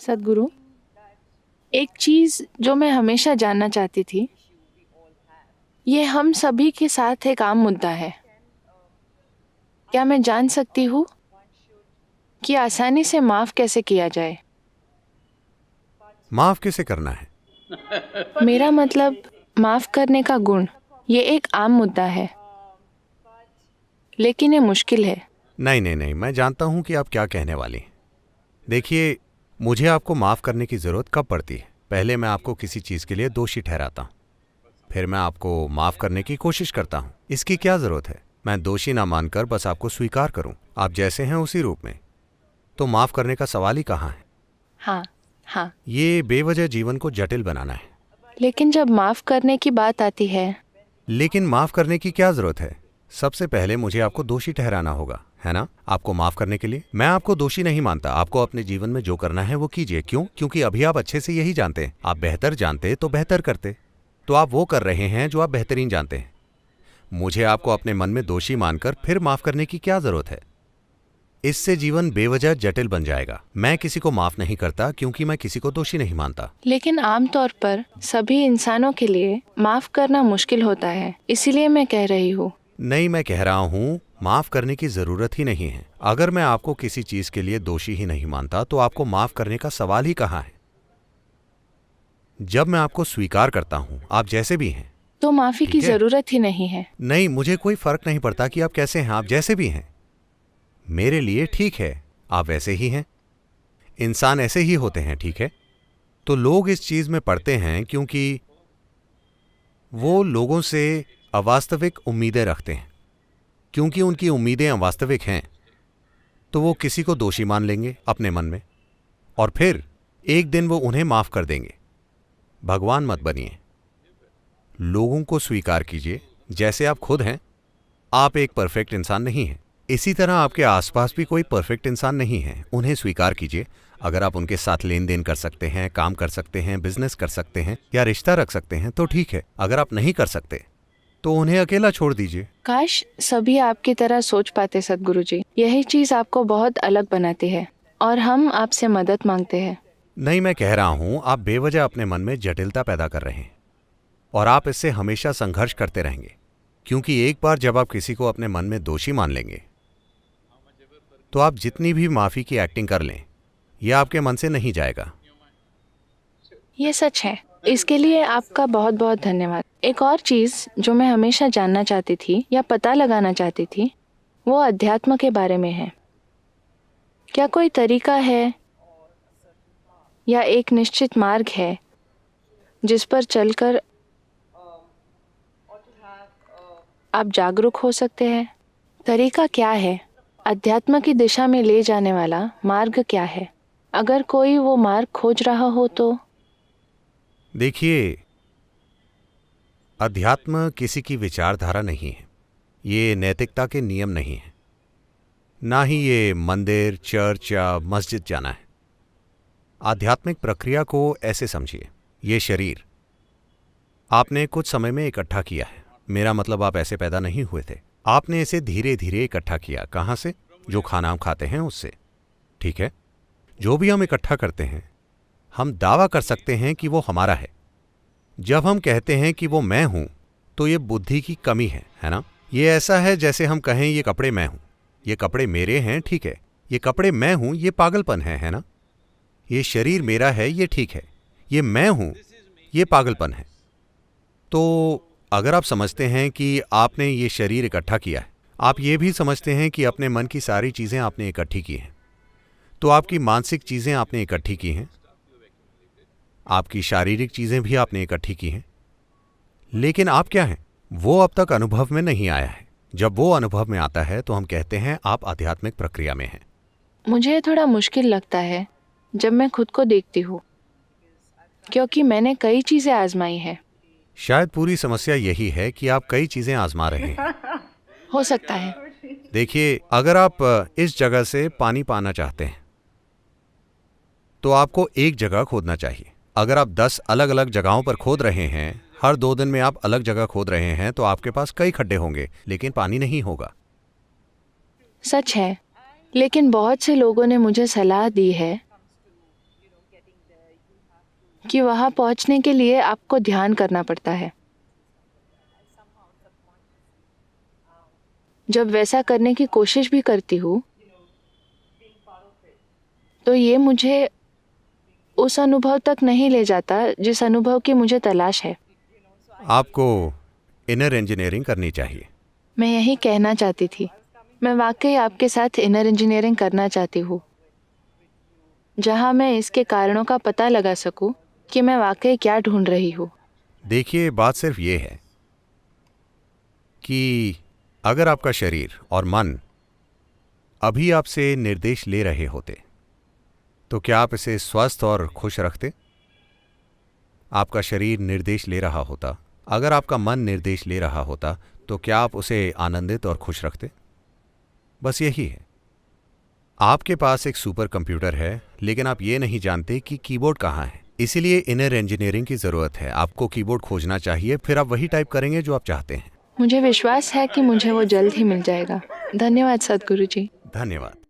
सद्गुरु, एक चीज़ जो मैं हमेशा जानना चाहती थी, ये हम सभी के साथ एक आम मुद्दा है। क्या मैं जान सकती हूँ कि आसानी से माफ़ कैसे किया जाए? माफ कैसे करना है? मेरा मतलब माफ़ करने का गुण। ये एक आम मुद्दा है, लेकिन ये मुश्किल है। नहीं नहीं नहीं, मैं जानता हूं कि आप क्या कहने वाली हैं। देखिए, मुझे आपको माफ करने की जरूरत कब पड़ती है? पहले मैं आपको किसी चीज के लिए दोषी ठहराता हूं, फिर मैं आपको माफ करने की कोशिश करता हूं। इसकी क्या जरूरत है? मैं दोषी ना मानकर बस आपको स्वीकार करूं, आप जैसे हैं उसी रूप में। तो माफ करने का सवाल ही कहाँ है? हाँ, हाँ। ये बेवजह जीवन को जटिल बनाना है। लेकिन जब माफ़ करने की बात आती है, लेकिन माफ करने की क्या जरूरत है? सबसे पहले मुझे आपको दोषी ठहराना होगा, है ना? आपको माफ करने के लिए मैं आपको दोषी नहीं मानता। आपको अपने जीवन में जो करना है वो कीजिए। क्यों? क्योंकि अभी आप अच्छे से यही जानते हैं। आप बेहतर जानते तो बेहतर करते। तो आप वो कर रहे हैं जो आप बेहतरीन जानते हैं। मुझे आपको अपने मन में दोषी मानकर फिर माफ करने की क्या जरूरत है? इससे जीवन बेवजह जटिल बन जाएगा। मैं किसी को माफ नहीं करता क्योंकि मैं किसी को दोषी नहीं मानता। लेकिन आमतौर पर सभी इंसानों के लिए माफ़ करना मुश्किल होता है, इसीलिए मैं कह रही हूँ। नहीं, मैं कह रहा हूं माफ करने की जरूरत ही नहीं है। अगर मैं आपको किसी चीज के लिए दोषी ही नहीं मानता तो आपको माफ करने का सवाल ही कहां है? जब मैं आपको स्वीकार करता हूं, आप जैसे भी हैं। तो माफ़ी की ठीक है? ज़रूरत ही नहीं है। नहीं, मुझे कोई फर्क नहीं पड़ता कि आप कैसे हैं। आप जैसे भी हैं मेरे लिए ठीक है। आप वैसे ही हैं। इंसान ऐसे ही होते हैं, ठीक है? तो लोग इस चीज में पड़ते हैं क्योंकि वो लोगों से अवास्तविक उम्मीदें रखते हैं। क्योंकि उनकी उम्मीदें अवास्तविक हैं तो वो किसी को दोषी मान लेंगे अपने मन में, और फिर एक दिन वो उन्हें माफ कर देंगे। भगवान मत बनिए। लोगों को स्वीकार कीजिए जैसे आप खुद हैं। आप एक परफेक्ट इंसान नहीं हैं। इसी तरह आपके आसपास भी कोई परफेक्ट इंसान नहीं है। उन्हें स्वीकार कीजिए। अगर आप उनके साथ लेन देन कर सकते हैं, काम कर सकते हैं, बिजनेस कर सकते हैं या रिश्ता रख सकते हैं तो ठीक है। अगर आप नहीं कर सकते तो उन्हें अकेला छोड़ दीजिए। काश सभी आपकी तरह सोच पाते सद्गुरु जी। यही चीज़ आपको बहुत अलग बनाती है और हम आपसे मदद मांगते हैं। नहीं, मैं कह रहा हूं आप बेवजह अपने मन में जटिलता पैदा कर रहे हैं और आप इससे हमेशा संघर्ष करते रहेंगे। क्योंकि एक बार जब आप किसी को अपने मन में दोषी मान लेंगे तो आप जितनी भी माफी की एक्टिंग कर लें, यह आपके मन से नहीं जाएगा। ये सच है। इसके लिए आपका बहुत बहुत धन्यवाद। एक और चीज़ जो मैं हमेशा जानना चाहती थी या पता लगाना चाहती थी, वो अध्यात्म के बारे में है। क्या कोई तरीका है या एक निश्चित मार्ग है जिस पर चलकर आप जागरूक हो सकते हैं? तरीका क्या है? अध्यात्म की दिशा में ले जाने वाला मार्ग क्या है? अगर कोई वो मार्ग खोज रहा हो तो? देखिए, अध्यात्म किसी की विचारधारा नहीं है। ये नैतिकता के नियम नहीं है। ना ही ये मंदिर, चर्च या मस्जिद जाना है। आध्यात्मिक प्रक्रिया को ऐसे समझिए। ये शरीर आपने कुछ समय में इकट्ठा किया है। मेरा मतलब आप ऐसे पैदा नहीं हुए थे। आपने इसे धीरे धीरे इकट्ठा किया। कहाँ से? जो खाना हम खाते हैं उससे। ठीक है? जो भी हम इकट्ठा करते हैं, हम दावा कर सकते हैं कि वो हमारा है। जब हम कहते हैं कि वो मैं हूं तो ये बुद्धि की कमी है ना? ये ऐसा है जैसे हम कहें ये कपड़े मैं हूं, ये कपड़े मेरे हैं, ठीक है? ये कपड़े मैं हूं, ये पागलपन है ना? ये शरीर मेरा है, ये ठीक है। ये मैं हूं, ये पागलपन है। तो अगर आप समझते हैं कि आपने ये शरीर इकट्ठा किया है, आप ये भी समझते हैं कि अपने मन की सारी चीजें आपने इकट्ठी की हैं, तो आपकी मानसिक चीजें आपने इकट्ठी की हैं, आपकी शारीरिक चीजें भी आपने इकट्ठी की हैं। लेकिन आप क्या हैं? वो अब तक अनुभव में नहीं आया है। जब वो अनुभव में आता है तो हम कहते हैं आप आध्यात्मिक प्रक्रिया में हैं। मुझे थोड़ा मुश्किल लगता है जब मैं खुद को देखती हूँ, क्योंकि मैंने कई चीज़ें आजमाई हैं। शायद पूरी समस्या यही है कि आप कई चीजें आजमा रहे हैं। हो सकता है। देखिए, अगर आप इस जगह से पानी पाना चाहते हैं तो आपको एक जगह खोदना चाहिए। अगर आप 10 अलग अलग जगहों पर खोद रहे हैं, हर 2 दिन में आप अलग जगह खोद रहे हैं, तो आपके पास कई खड्डे होंगे लेकिन पानी नहीं होगा। सच है, लेकिन बहुत से लोगों ने मुझे सलाह दी है कि वहां पहुंचने के लिए आपको ध्यान करना पड़ता है। जब वैसा करने की कोशिश भी करती हूँ तो ये मुझे उस अनुभव तक नहीं ले जाता जिस अनुभव की मुझे तलाश है। आपको इनर इंजीनियरिंग करनी चाहिए। मैं यही कहना चाहती थी। मैं वाकई आपके साथ इनर इंजीनियरिंग करना चाहती हूँ, जहाँ मैं इसके कारणों का पता लगा सकूँ कि मैं वाकई क्या ढूंढ रही हूँ। देखिए, बात सिर्फ ये है कि अगर आपका शरीर और मन अभी आपसे निर्देश ले रहे होते तो क्या आप इसे स्वस्थ और खुश रखते? आपका शरीर निर्देश ले रहा होता, अगर आपका मन निर्देश ले रहा होता, तो क्या आप उसे आनंदित और खुश रखते? बस यही है। आपके पास एक सुपर कंप्यूटर है, लेकिन आप ये नहीं जानते कि कीबोर्ड कहाँ है। इसीलिए इनर इंजीनियरिंग की ज़रूरत है। आपको कीबोर्ड खोजना चाहिए, फिर आप वही टाइप करेंगे जो आप चाहते हैं। मुझे विश्वास है कि मुझे वो जल्द ही मिल जाएगा। धन्यवाद सद्गुरु जी। धन्यवाद।